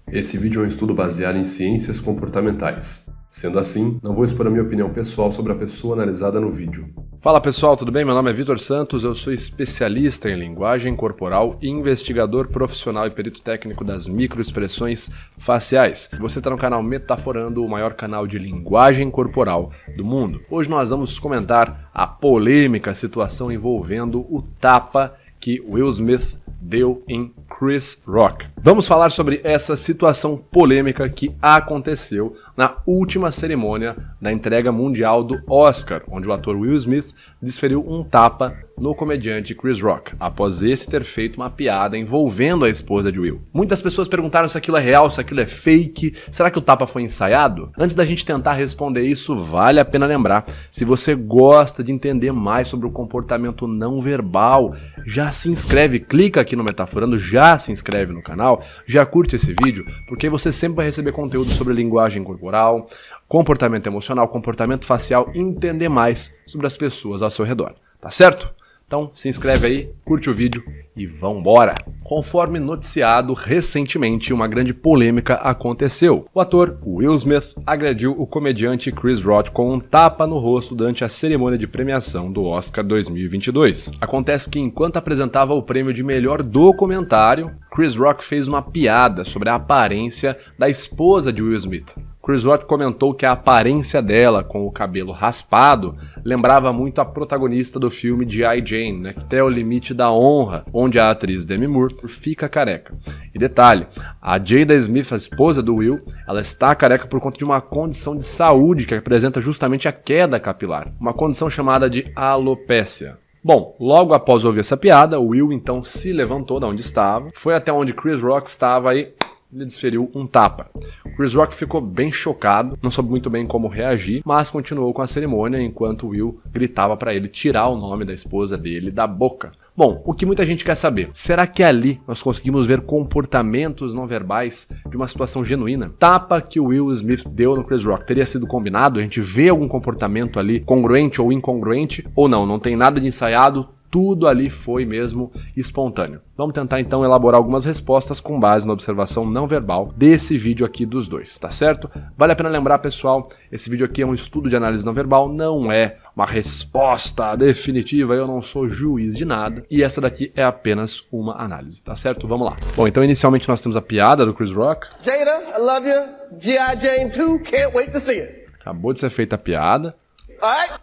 Esse vídeo é um estudo baseado em ciências comportamentais. Sendo assim, não vou expor a minha opinião pessoal sobre a pessoa analisada no vídeo. Fala pessoal, tudo bem? Meu nome é Vitor Santos, eu sou especialista em linguagem corporal, investigador profissional e perito técnico das microexpressões faciais. Você está no canal Metaforando, o maior canal de linguagem corporal do mundo. Hoje nós vamos comentar a polêmica situação envolvendo o tapa que Will Smith deu em Chris Rock. Vamos falar sobre essa situação polêmica que aconteceu na última cerimônia da entrega mundial do Oscar, onde o ator Will Smith desferiu um tapa no comediante Chris Rock, após esse ter feito uma piada envolvendo a esposa de Will. Muitas pessoas perguntaram se aquilo é real, se aquilo é fake, será que o tapa foi ensaiado? Antes da gente tentar responder isso, vale a pena lembrar, se você gosta de entender mais sobre o comportamento não verbal, já se inscreve, clica aqui no Metaforando, já se inscreve no canal, já curte esse vídeo, porque você sempre vai receber conteúdo sobre linguagem corporal, comportamento emocional, comportamento facial, entender mais sobre as pessoas ao seu redor, tá certo? Então se inscreve aí, curte o vídeo e vambora! Conforme noticiado recentemente, uma grande polêmica aconteceu. O ator Will Smith agrediu o comediante Chris Rock com um tapa no rosto durante a cerimônia de premiação do Oscar 2022. Acontece que enquanto apresentava o prêmio de melhor documentário, Chris Rock fez uma piada sobre a aparência da esposa de Will Smith. Chris Rock comentou que a aparência dela, com o cabelo raspado, lembrava muito a protagonista do filme G.I. Jane, né, Até o Limite da Honra, onde a atriz Demi Moore fica careca. E detalhe, a Jada Smith, a esposa do Will, ela está careca por conta de uma condição de saúde que apresenta justamente a queda capilar, uma condição chamada de alopécia. Bom, logo após ouvir essa piada, o Will então se levantou da onde estava, foi até onde Chris Rock estava e ele desferiu um tapa. Chris Rock ficou bem chocado, não soube muito bem como reagir, mas continuou com a cerimônia enquanto Will gritava para ele tirar o nome da esposa dele da boca. Bom, o que muita gente quer saber, será que ali nós conseguimos ver comportamentos não verbais de uma situação genuína? Tapa que o Will Smith deu no Chris Rock teria sido combinado? A gente vê algum comportamento ali congruente ou incongruente? Ou não tem nada de ensaiado? Tudo ali foi mesmo espontâneo. Vamos tentar então elaborar algumas respostas com base na observação não verbal desse vídeo aqui dos dois, tá certo? Vale a pena lembrar, pessoal, esse vídeo aqui é um estudo de análise não verbal, não é uma resposta definitiva, eu não sou juiz de nada, e essa daqui é apenas uma análise, tá certo? Vamos lá. Bom, então inicialmente nós temos a piada do Chris Rock. Jada, I love you. G.I. Jane 2, can't wait to see it. Acabou de ser feita a piada. Alright?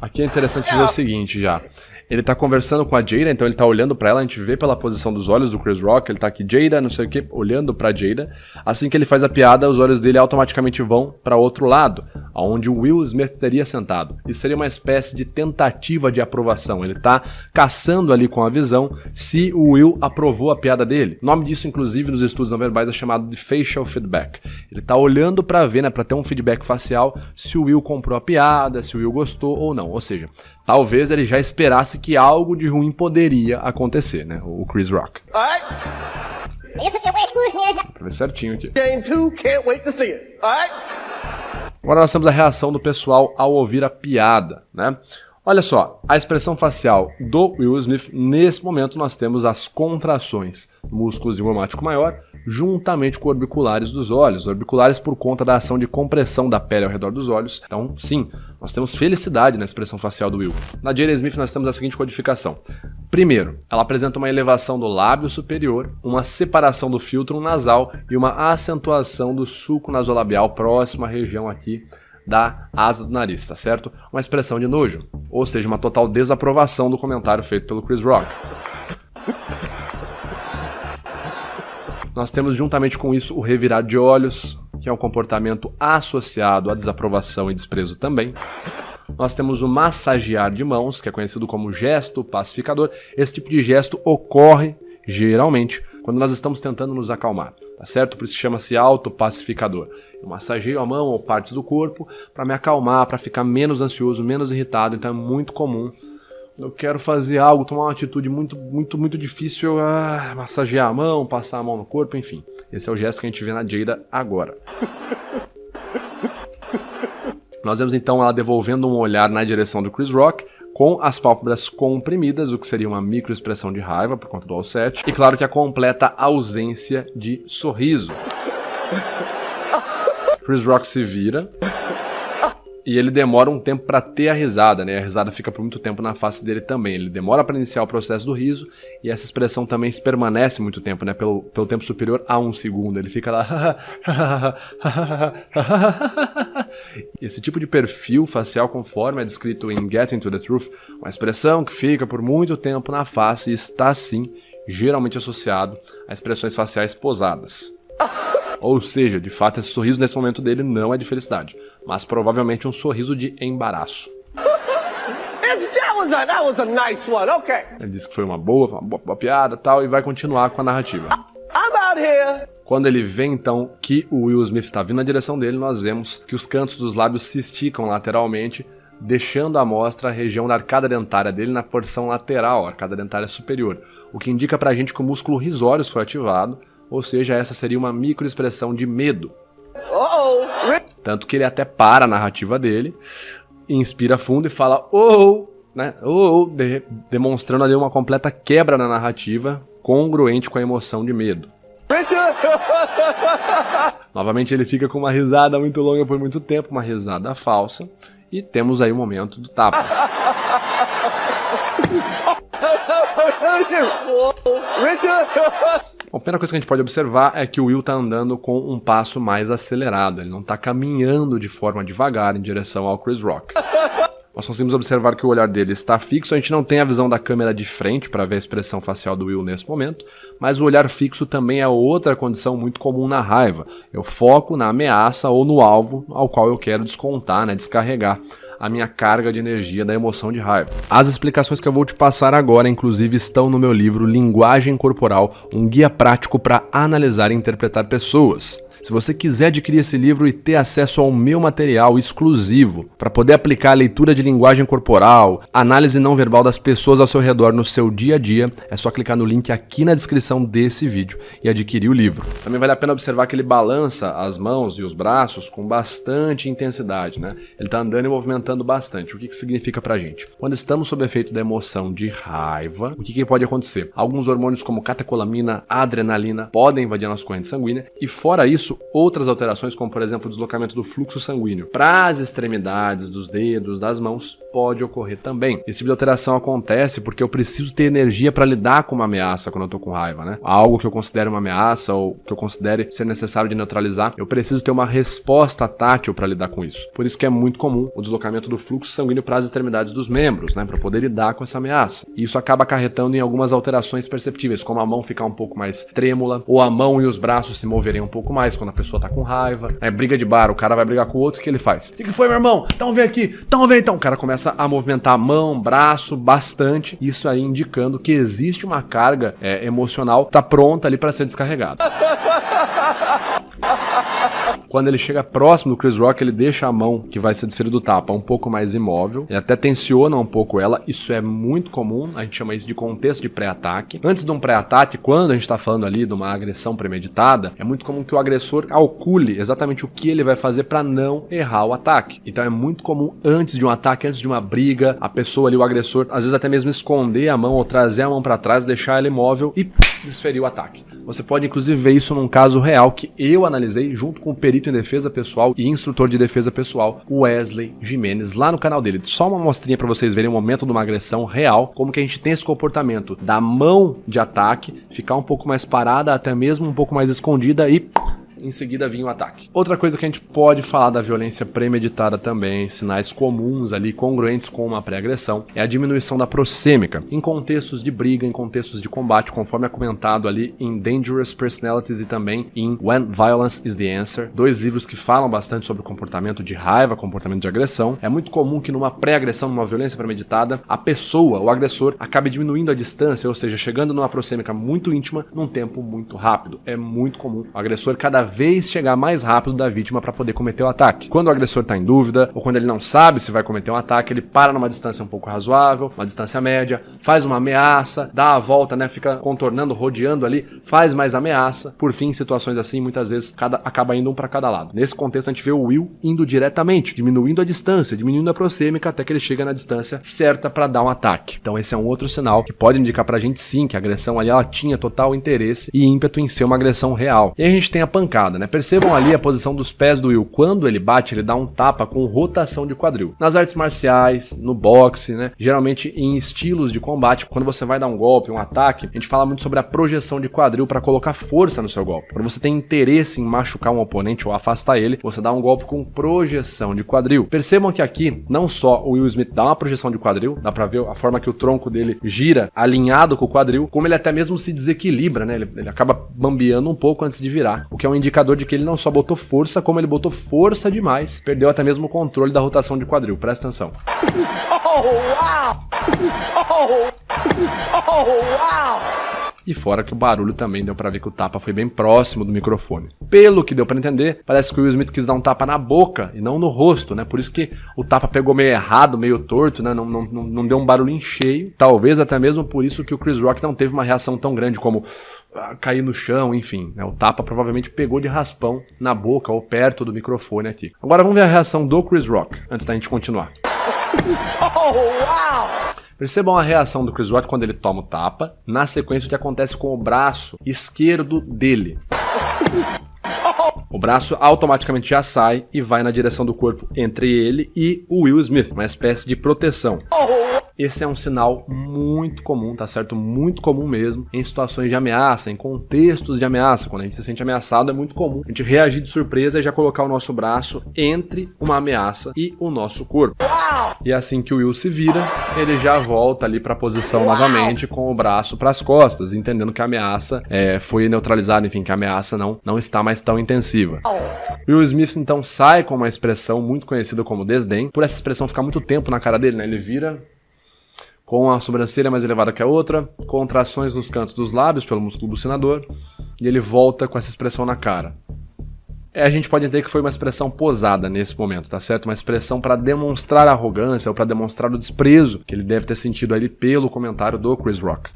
Aqui é interessante ver o seguinte já. Ele tá conversando com a Jada, então ele tá olhando pra ela, a gente vê pela posição dos olhos do Chris Rock, ele tá aqui, Jada, não sei o que, olhando pra Jada. Assim que ele faz a piada, os olhos dele automaticamente vão pra outro lado, onde o Will Smith teria sentado. Isso seria uma espécie de tentativa de aprovação, ele tá caçando ali com a visão se o Will aprovou a piada dele. O nome disso, inclusive, nos estudos não verbais é chamado de facial feedback. Ele tá olhando pra ver, né, pra ter um feedback facial, se o Will comprou a piada, se o Will gostou ou não. Ou seja, talvez ele já esperasse que algo de ruim poderia acontecer, né? O Chris Rock. Pra ver certinho aqui. Agora nós temos a reação do pessoal ao ouvir a piada, né? Olha só, a expressão facial do Will Smith, nesse momento nós temos as contrações do músculo zigomatico maior, juntamente com orbiculares dos olhos, orbiculares por conta da ação de compressão da pele ao redor dos olhos. Então, sim, nós temos felicidade na expressão facial do Will. Na Jada Smith nós temos a seguinte codificação. Primeiro, ela apresenta uma elevação do lábio superior, uma separação do filtro nasal e uma acentuação do sulco nasolabial próximo à região aqui da asa do nariz, tá certo? Uma expressão de nojo, ou seja, uma total desaprovação do comentário feito pelo Chris Rock. Nós temos juntamente com isso o revirar de olhos, que é um comportamento associado à desaprovação e desprezo também. Nós temos o massagear de mãos, que é conhecido como gesto pacificador. Esse tipo de gesto ocorre, geralmente, quando nós estamos tentando nos acalmar, tá certo? Por isso chama-se autopacificador. Eu massageio a mão ou partes do corpo para me acalmar, para ficar menos ansioso, menos irritado. Então é muito comum eu quero fazer algo, tomar uma atitude muito difícil, massagear a mão, passar a mão no corpo, enfim. Esse é o gesto que a gente vê na Jada agora. Nós vemos então ela devolvendo um olhar na direção do Chris Rock, com as pálpebras comprimidas, o que seria uma microexpressão de raiva por conta do offset, e claro que a completa ausência de sorriso. Chris Rock se vira e ele demora um tempo para ter a risada, né? A risada fica por muito tempo na face dele também. Ele demora para iniciar o processo do riso e essa expressão também se permanece muito tempo, né? Pelo tempo superior a 1 segundo. Ele fica lá. Esse tipo de perfil facial, conforme é descrito em Getting to the Truth, uma expressão que fica por muito tempo na face e está, sim, geralmente associado a expressões faciais posadas. Ou seja, de fato, esse sorriso nesse momento dele não é de felicidade, mas provavelmente um sorriso de embaraço. That was a nice one. Okay. Ele disse que foi uma boa piada e tal, e vai continuar com a narrativa. I'm out here. Quando ele vê, então, que o Will Smith está vindo na direção dele, nós vemos que os cantos dos lábios se esticam lateralmente, deixando à mostra a região da arcada dentária dele na porção lateral, a arcada dentária superior, o que indica pra gente que o músculo risórios foi ativado, ou seja, essa seria uma microexpressão de medo. Tanto que ele até para a narrativa dele, inspira fundo e fala né? Demonstrando ali uma completa quebra na narrativa, congruente com a emoção de medo. Novamente ele fica com uma risada muito longa por muito tempo, uma risada falsa, e temos aí o momento do tapa. Bom, a primeira coisa que a gente pode observar é que o Will tá andando com um passo mais acelerado, ele não tá caminhando de forma devagar em direção ao Chris Rock. Nós conseguimos observar que o olhar dele está fixo, a gente não tem a visão da câmera de frente para ver a expressão facial do Will nesse momento, mas o olhar fixo também é outra condição muito comum na raiva. Eu foco na ameaça ou no alvo ao qual eu quero descontar, né, descarregar a minha carga de energia da emoção de raiva. As explicações que eu vou te passar agora, inclusive, estão no meu livro Linguagem Corporal, um guia prático para analisar e interpretar pessoas. Se você quiser adquirir esse livro e ter acesso ao meu material exclusivo para poder aplicar a leitura de linguagem corporal, análise não verbal das pessoas ao seu redor no seu dia a dia, é só clicar no link aqui na descrição desse vídeo e adquirir o livro. Também vale a pena observar que ele balança as mãos e os braços com bastante intensidade, né? Ele está andando e movimentando bastante. O que significa pra gente? Quando estamos sob efeito da emoção de raiva, o que pode acontecer? Alguns hormônios como catecolamina, adrenalina podem invadir a nossa corrente sanguínea e, fora isso, outras alterações, como por exemplo o deslocamento do fluxo sanguíneo para as extremidades dos dedos, das mãos, pode ocorrer também. Esse tipo de alteração acontece porque eu preciso ter energia para lidar com uma ameaça quando eu tô com raiva, né? Algo que eu considere uma ameaça ou que eu considere ser necessário de neutralizar, eu preciso ter uma resposta tátil para lidar com isso. Por isso que é muito comum o deslocamento do fluxo sanguíneo para as extremidades dos membros, né? Para poder lidar com essa ameaça. E isso acaba acarretando em algumas alterações perceptíveis, como a mão ficar um pouco mais trêmula, ou a mão e os braços se moverem um pouco mais quando a pessoa tá com raiva. É briga de bar, o cara vai brigar com o outro, o que ele faz? O que foi, meu irmão? Então vem aqui, então vem então. O cara começa a movimentar a mão, braço, bastante, isso aí indicando que existe uma carga emocional, tá pronta ali para ser descarregada. Quando ele chega próximo do Chris Rock, ele deixa a mão que vai ser desferida do tapa um pouco mais imóvel, ele até tensiona um pouco ela, isso é muito comum, a gente chama isso de contexto de pré-ataque. Antes de um pré-ataque, quando a gente está falando ali de uma agressão premeditada, é muito comum que o agressor calcule exatamente o que ele vai fazer para não errar o ataque. Então é muito comum antes de um ataque, antes de uma briga, a pessoa ali, o agressor, às vezes até mesmo esconder a mão ou trazer a mão para trás, deixar ela imóvel e desferir o ataque. Você pode inclusive ver isso num caso real que eu analisei junto com o perito em defesa pessoal e instrutor de defesa pessoal, Wesley Jimenez, lá no canal dele. Só uma mostrinha para vocês verem o momento de uma agressão real, como que a gente tem esse comportamento da mão de ataque ficar um pouco mais parada, até mesmo um pouco mais escondida e em seguida vinha o ataque. Outra coisa que a gente pode falar da violência premeditada também, sinais comuns ali, congruentes com uma pré-agressão, é a diminuição da proxêmica, em contextos de briga, em contextos de combate, conforme é comentado ali em Dangerous Personalities e também em When Violence is the Answer, dois livros que falam bastante sobre o comportamento de raiva, comportamento de agressão. É muito comum que numa pré-agressão, numa violência premeditada, a pessoa, o agressor, acabe diminuindo a distância, ou seja, chegando numa proxêmica muito íntima num tempo muito rápido. É muito comum o agressor cada vez chegar mais rápido da vítima para poder cometer o ataque. Quando o agressor está em dúvida, ou quando ele não sabe se vai cometer um ataque, ele para numa distância um pouco razoável, uma distância média, faz uma ameaça, dá a volta, né, fica contornando, rodeando ali, faz mais ameaça. Por fim, em situações assim, muitas vezes acaba indo um para cada lado. Nesse contexto, a gente vê o Will indo diretamente, diminuindo a distância, diminuindo a proxêmica até que ele chega na distância certa para dar um ataque. Então esse é um outro sinal que pode indicar pra gente sim que a agressão ali ela tinha total interesse e ímpeto em ser uma agressão real. E aí a gente tem a pancada, né? Percebam ali a posição dos pés do Will. Quando ele bate, ele dá um tapa com rotação de quadril. Nas artes marciais, no boxe, né? Geralmente em estilos de combate, quando você vai dar um golpe, um ataque, a gente fala muito sobre a projeção de quadril para colocar força no seu golpe. Quando você tem interesse em machucar um oponente ou afastar ele, você dá um golpe com projeção de quadril. Percebam que aqui, não só o Will Smith dá uma projeção de quadril, dá pra ver a forma que o tronco dele gira alinhado com o quadril, como ele até mesmo se desequilibra, né? Ele acaba bambeando um pouco antes de virar, o que é um indicador de que ele não só botou força, como ele botou força demais, perdeu até mesmo o controle da rotação de quadril. Presta atenção. Oh, wow! Oh, wow! E fora que o barulho também deu pra ver que o tapa foi bem próximo do microfone. Pelo que deu pra entender, parece que o Will Smith quis dar um tapa na boca e não no rosto, né? Por isso que o tapa pegou meio errado, meio torto, né? Não deu um barulho em cheio. Talvez até mesmo por isso que o Chris Rock não teve uma reação tão grande como cair no chão, enfim, né? O tapa provavelmente pegou de raspão na boca ou perto do microfone aqui. Agora vamos ver a reação do Chris Rock, antes da gente continuar. Oh, wow! Percebam a reação do Chris Rock quando ele toma o tapa, na sequência o que acontece com o braço esquerdo dele. O braço automaticamente já sai e vai na direção do corpo entre ele e o Will Smith, uma espécie de proteção. Esse é um sinal muito comum, tá certo? Muito comum mesmo em situações de ameaça, em contextos de ameaça. Quando a gente se sente ameaçado, é muito comum a gente reagir de surpresa e já colocar o nosso braço entre uma ameaça e o nosso corpo. E assim que o Will se vira, ele já volta ali para a posição novamente com o braço para as costas, entendendo que a ameaça foi neutralizada, enfim, que a ameaça não está mais tão intensiva. Will Smith então sai com uma expressão muito conhecida como desdém, por essa expressão ficar muito tempo na cara dele, né? Ele vira com a sobrancelha mais elevada que a outra, contrações nos cantos dos lábios pelo músculo bucinador, e ele volta com essa expressão na cara. A gente pode entender que foi uma expressão posada nesse momento, tá certo? Uma expressão para demonstrar arrogância ou para demonstrar o desprezo que ele deve ter sentido ali pelo comentário do Chris Rock.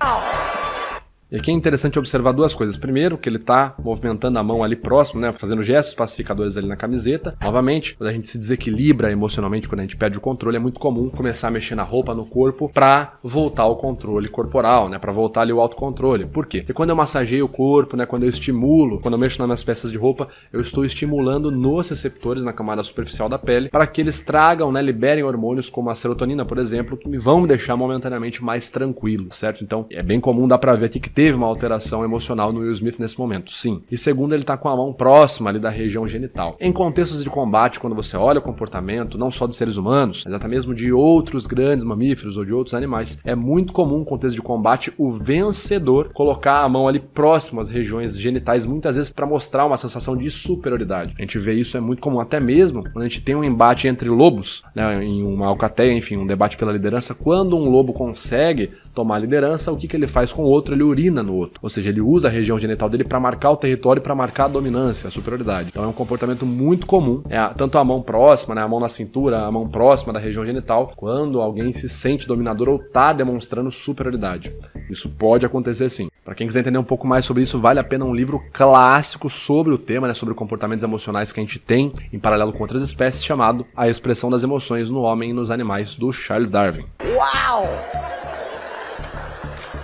E aqui é interessante observar duas coisas. Primeiro, que ele tá movimentando a mão ali próximo, né? Fazendo gestos pacificadores ali na camiseta. Novamente, quando a gente se desequilibra emocionalmente, quando a gente perde o controle, é muito comum começar a mexer na roupa, no corpo, pra voltar ao controle corporal, né? Pra voltar ali o autocontrole. Por quê? Porque quando eu massageio o corpo, né? Quando eu estimulo, quando eu mexo nas minhas peças de roupa, eu estou estimulando nos receptores na camada superficial da pele para que eles tragam, né? Liberem hormônios como a serotonina, por exemplo, que vão me deixar momentaneamente mais tranquilo, certo? Então, é bem comum, dá pra ver aqui que teve uma alteração emocional no Will Smith nesse momento, sim. E segundo, ele tá com a mão próxima ali da região genital. Em contextos de combate, quando você olha o comportamento, não só de seres humanos, mas até mesmo de outros grandes mamíferos ou de outros animais, é muito comum, no contexto de combate, o vencedor colocar a mão ali próximo às regiões genitais, muitas vezes para mostrar uma sensação de superioridade. A gente vê isso, é muito comum, até mesmo quando a gente tem um embate entre lobos, né, em uma alcateia, enfim, um debate pela liderança. Quando um lobo consegue tomar a liderança, o que ele faz com o outro? Ele urina no outro. Ou seja, ele usa a região genital dele para marcar o território, para marcar a dominância, a superioridade. Então é um comportamento muito comum. Tanto a mão próxima, né, a mão na cintura, a mão próxima da região genital, quando alguém se sente dominador ou tá demonstrando superioridade. Isso pode acontecer sim. Para quem quiser entender um pouco mais sobre isso, vale a pena um livro clássico sobre o tema, né, sobre comportamentos emocionais que a gente tem em paralelo com outras espécies, chamado A Expressão das Emoções no Homem e nos Animais, do Charles Darwin. Uau!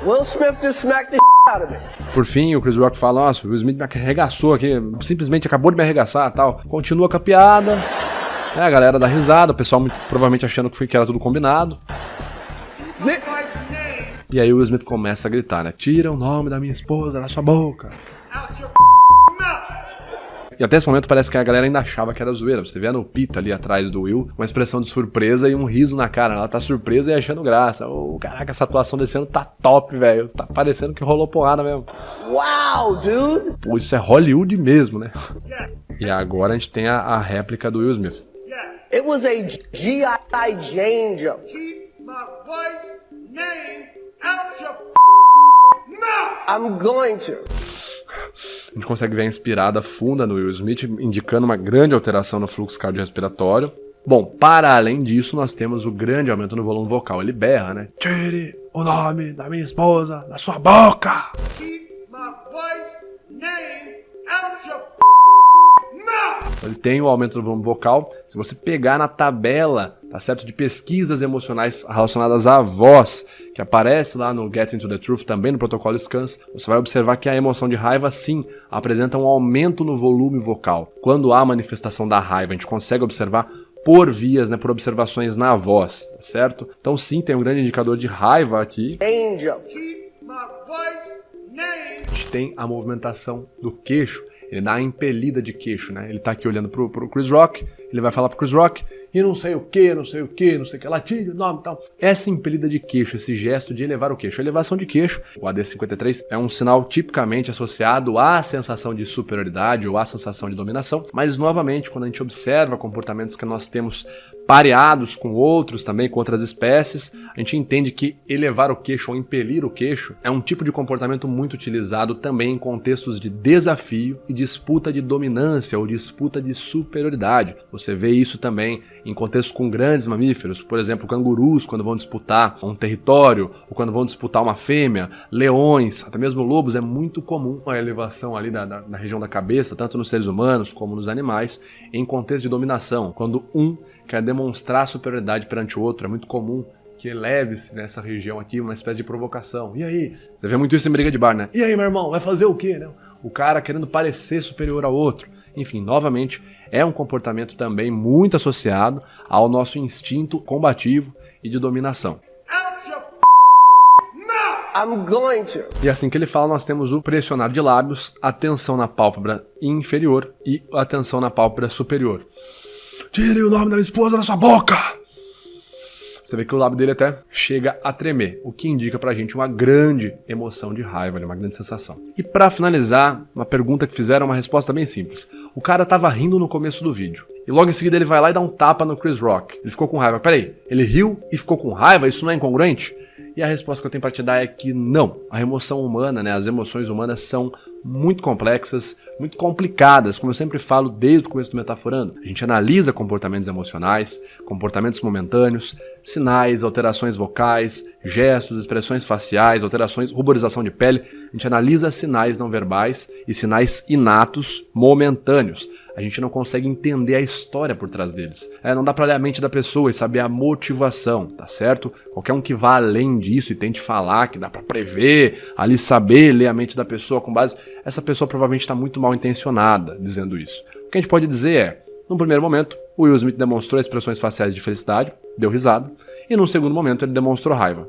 Will Smith just smacked the out of me. Por fim, o Chris Rock fala: nossa, o Will Smith me arregaçou aqui, simplesmente acabou de me arregaçar e tal. Continua com a piada, né, a galera dá risada, o pessoal muito provavelmente achando que era tudo combinado. E aí o Will Smith começa a gritar, né? Tira o nome da minha esposa da sua boca. E até esse momento parece que a galera ainda achava que era zoeira. Você vê no Pita ali atrás do Will, uma expressão de surpresa e um riso na cara. Ela tá surpresa e achando graça. Caraca, essa atuação desse ano tá top, velho. Tá parecendo que rolou porrada mesmo. Wow, dude! Pô, isso é Hollywood mesmo, né? E agora a gente tem a réplica do Will Smith. It was a G.I. Jane joke. Keep my wife's name out your mouth! I'm going to. A gente consegue ver a inspirada funda no Will Smith, indicando uma grande alteração no fluxo cardiorrespiratório. Bom, para além disso, nós temos o grande aumento no volume vocal. Ele berra, né? Tire o nome da minha esposa da sua boca! Keep my wife's name out your mouth! Ele tem o aumento do volume vocal. Se você pegar na tabela, tá certo, de pesquisas emocionais relacionadas à voz, que aparece lá no Getting to the Truth, também no protocolo SCANS, você vai observar que a emoção de raiva, sim, apresenta um aumento no volume vocal. Quando há manifestação da raiva, a gente consegue observar por vias, né, por observações na voz, tá certo? Então sim, tem um grande indicador de raiva aqui. Angel. Keep my wife's name. A gente tem a movimentação do queixo, ele dá a impelida de queixo, né? Ele tá aqui olhando pro Chris Rock, ele vai falar pro Chris Rock, e não sei o que, latilho, nome e tal. Essa impelida de queixo, esse gesto de elevar o queixo, a elevação de queixo, o AD53, é um sinal tipicamente associado à sensação de superioridade ou à sensação de dominação, mas novamente, quando a gente observa comportamentos que nós temos pareados com outros também, com outras espécies, a gente entende que elevar o queixo ou impelir o queixo é um tipo de comportamento muito utilizado também em contextos de desafio e disputa de dominância ou disputa de superioridade. Você vê isso também em contextos com grandes mamíferos, por exemplo, cangurus quando vão disputar um território ou quando vão disputar uma fêmea, leões, até mesmo lobos. É muito comum a elevação ali da região da cabeça, tanto nos seres humanos como nos animais, em contexto de dominação, quando um quer demonstrar superioridade perante o outro. É muito comum que eleve-se nessa região aqui uma espécie de provocação. E aí? Você vê muito isso em briga de bar, né? E aí, meu irmão, vai fazer o quê, né? O cara querendo parecer superior ao outro. Enfim, novamente, é um comportamento também muito associado ao nosso instinto combativo e de dominação. Out your mouth! I'm going to. E assim que ele fala, nós temos o pressionar de lábios, a tensão na pálpebra inferior e a tensão na pálpebra superior. Tire o nome da minha esposa da sua boca! Você vê que o lábio dele até chega a tremer, o que indica pra gente uma grande emoção de raiva, uma grande sensação. E pra finalizar, uma pergunta que fizeram, uma resposta bem simples. O cara tava rindo no começo do vídeo, e logo em seguida ele vai lá e dá um tapa no Chris Rock. Ele ficou com raiva. Peraí, ele riu e ficou com raiva? Isso não é incongruente? E a resposta que eu tenho pra te dar é que não. A emoção humana, né, as emoções humanas são muito complexas, muito complicadas, como eu sempre falo desde o começo do Metaforando. A gente analisa comportamentos emocionais, comportamentos momentâneos, sinais, alterações vocais, gestos, expressões faciais, alterações, ruborização de pele. A gente analisa sinais não verbais e sinais inatos momentâneos. A gente não consegue entender a história por trás deles. Não dá pra ler a mente da pessoa e saber a motivação, tá certo? Qualquer um que vá além disso e tente falar que dá pra prever, ali saber ler a mente da pessoa com base... Essa pessoa provavelmente está muito mal intencionada dizendo isso. O que a gente pode dizer é, num primeiro momento, o Will Smith demonstrou expressões faciais de felicidade, deu risada, e num segundo momento ele demonstrou raiva.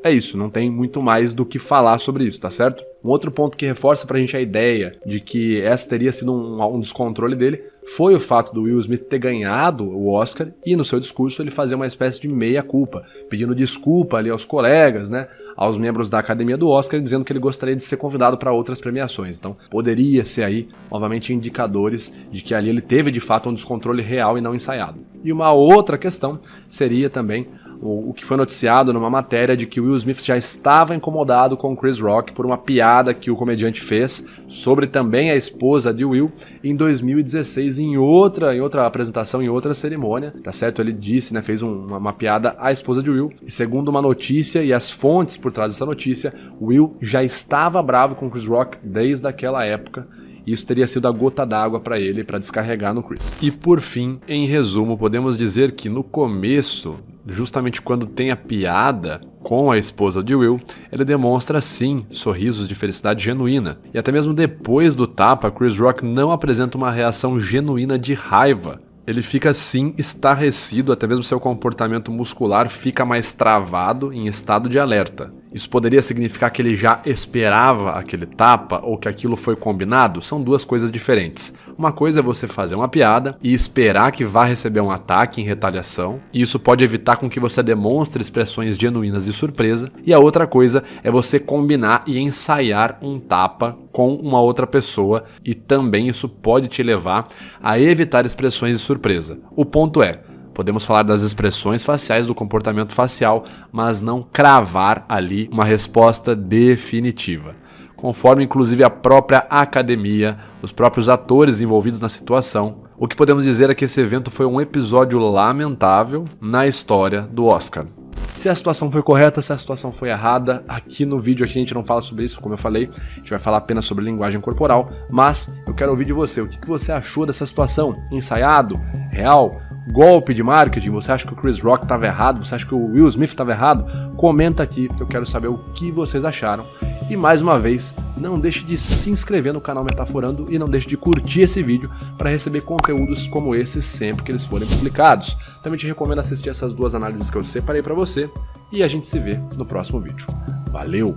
É isso, não tem muito mais do que falar sobre isso, tá certo? Um outro ponto que reforça pra gente a ideia de que essa teria sido um descontrole dele foi o fato do Will Smith ter ganhado o Oscar e no seu discurso ele fazer uma espécie de meia-culpa, pedindo desculpa ali aos colegas, né, aos membros da academia do Oscar, dizendo que ele gostaria de ser convidado para outras premiações. Então poderia ser aí, novamente, indicadores de que ali ele teve de fato um descontrole real e não ensaiado. E uma outra questão seria também o que foi noticiado numa matéria de que Will Smith já estava incomodado com Chris Rock por uma piada que o comediante fez sobre também a esposa de Will em 2016 em outra apresentação, em outra cerimônia, tá certo? Ele disse, né, fez uma piada à esposa de Will e segundo uma notícia e as fontes por trás dessa notícia, Will já estava bravo com Chris Rock desde aquela época. Isso teria sido a gota d'água para ele, para descarregar no Chris. E por fim, em resumo, podemos dizer que no começo, justamente quando tem a piada com a esposa de Will, ele demonstra sim sorrisos de felicidade genuína. E até mesmo depois do tapa, Chris Rock não apresenta uma reação genuína de raiva. Ele fica sim estarrecido, até mesmo seu comportamento muscular fica mais travado em estado de alerta. Isso poderia significar que ele já esperava aquele tapa ou que aquilo foi combinado? São duas coisas diferentes. Uma coisa é você fazer uma piada e esperar que vá receber um ataque em retaliação, e isso pode evitar com que você demonstre expressões genuínas de surpresa, e a outra coisa é você combinar e ensaiar um tapa com uma outra pessoa, e também isso pode te levar a evitar expressões de surpresa. O ponto é, podemos falar das expressões faciais, do comportamento facial, mas não cravar ali uma resposta definitiva. conforme inclusive a própria academia, os próprios atores envolvidos na situação. O que podemos dizer é que esse evento foi um episódio lamentável na história do Oscar. Se a situação foi correta, se a situação foi errada, aqui no vídeo aqui a gente não fala sobre isso, como eu falei, a gente vai falar apenas sobre linguagem corporal, mas eu quero ouvir de você, o que você achou dessa situação? Ensaiado? Real? Golpe de marketing? Você acha que o Chris Rock estava errado? Você acha que o Will Smith estava errado? Comenta aqui, eu quero saber o que vocês acharam. E mais uma vez, não deixe de se inscrever no canal Metaforando e não deixe de curtir esse vídeo para receber conteúdos como esses sempre que eles forem publicados. Também te recomendo assistir essas duas análises que eu separei para você e a gente se vê no próximo vídeo. Valeu!